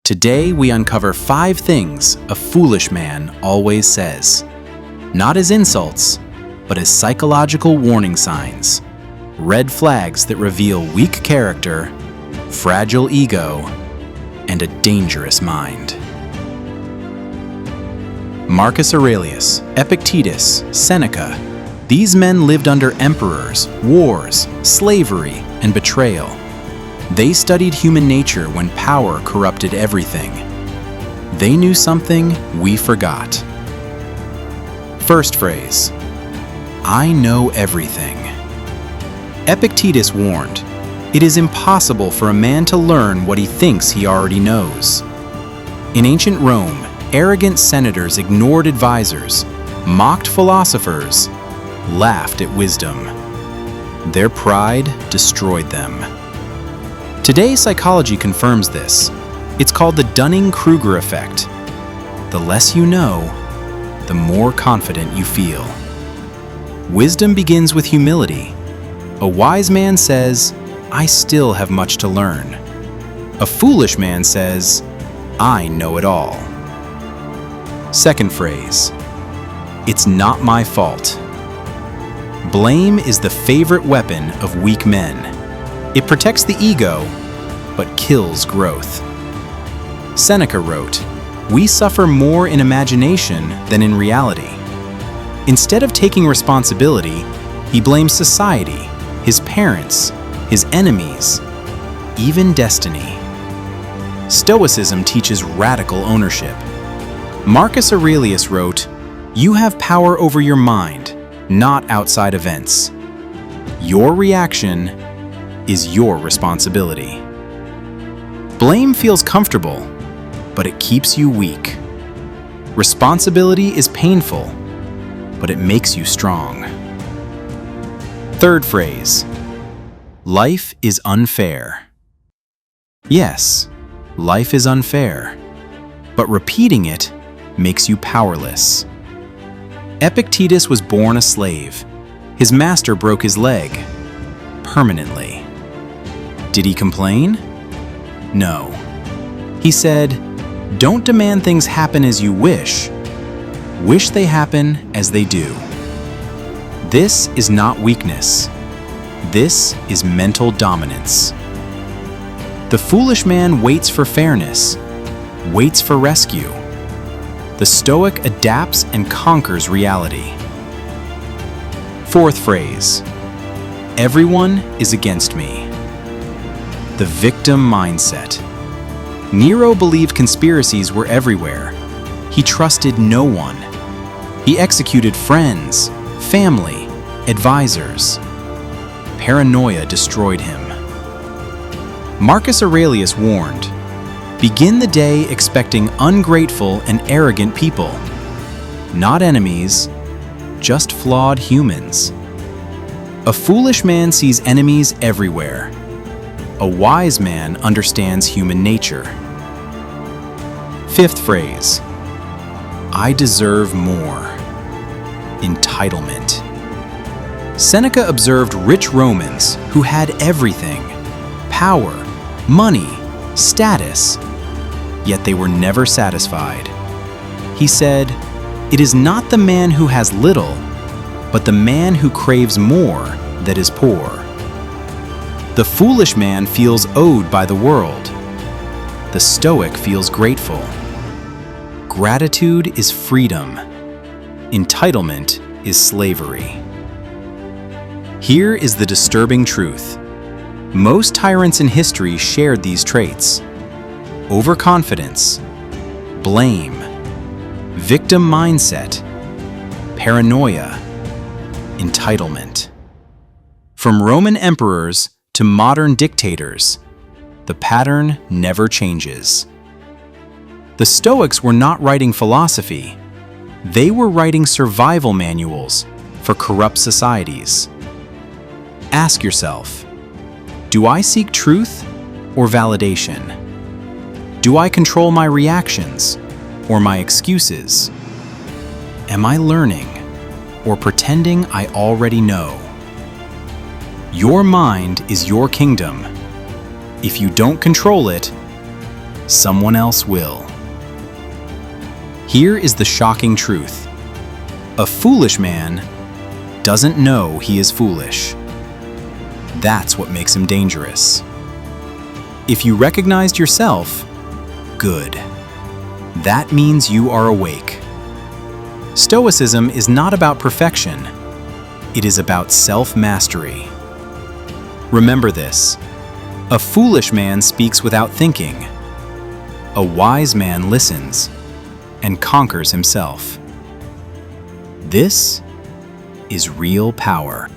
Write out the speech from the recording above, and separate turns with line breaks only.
Today we uncover 5 things a foolish man always says. Not as insults, but as psychological warning signs. Red flags that reveal weak character, fragile ego, and a dangerous mind. Marcus Aurelius, Epictetus, Seneca. These men lived under emperors, wars, slavery, and betrayal. They studied human nature when power corrupted everything. They knew something we forgot. First phrase, I know everything. Epictetus warned, it is impossible for a man to learn what he thinks he already knows. In ancient Rome, arrogant senators ignored advisors, mocked philosophers, laughed at wisdom. Their pride destroyed them. Today, psychology confirms this. It's called the Dunning-Kruger effect. The less you know, the more confident you feel. Wisdom begins with humility. A wise man says, I still have much to learn. A foolish man says, I know it all. Second phrase, it's not my fault. Blame is the favorite weapon of weak men. It protects the ego, but kills growth. Seneca wrote, we suffer more in imagination than in reality. Instead of taking responsibility, he blames society, his parents, his enemies, even destiny. Stoicism teaches radical ownership. Marcus Aurelius wrote, you have power over your mind, not outside events. Your reaction is your responsibility. Blame feels comfortable, but it keeps you weak. Responsibility is painful, but it makes you strong. Third phrase, life is unfair. Yes, life is unfair, but repeating it makes you powerless. Epictetus was born a slave. His master broke his leg permanently. Did he complain? No. He said, don't demand things happen as you wish. Wish they happen as they do. This is not weakness. This is mental dominance. The foolish man waits for fairness, waits for rescue. The Stoic adapts and conquers reality. Fourth phrase, everyone is against me. The victim mindset. Nero believed conspiracies were everywhere. He trusted no one. He executed friends, family, advisors. Paranoia destroyed him. Marcus Aurelius warned, begin the day expecting ungrateful and arrogant people. Not enemies, just flawed humans. A foolish man sees enemies everywhere. A wise man understands human nature. Fifth phrase, I deserve more. Entitlement. Seneca observed rich Romans who had everything, power, money, status, yet they were never satisfied. He said, it is not the man who has little, but the man who craves more that is poor. The foolish man feels owed by the world. The Stoic feels grateful. Gratitude is freedom. Entitlement is slavery. Here is the disturbing truth. Most tyrants in history shared these traits. Overconfidence, blame, victim mindset, paranoia, entitlement. From Roman emperors to modern dictators, the pattern never changes. The Stoics were not writing philosophy. They were writing survival manuals for corrupt societies. Ask yourself, do I seek truth or validation? Do I control my reactions or my excuses? Am I learning or pretending I already know? Your mind is your kingdom. If you don't control it, someone else will. Here is the shocking truth. A foolish man doesn't know he is foolish. That's what makes him dangerous. If you recognized yourself, good. That means you are awake. Stoicism is not about perfection. It is about self-mastery. Remember this. A foolish man speaks without thinking. A wise man listens and conquers himself. This is real power.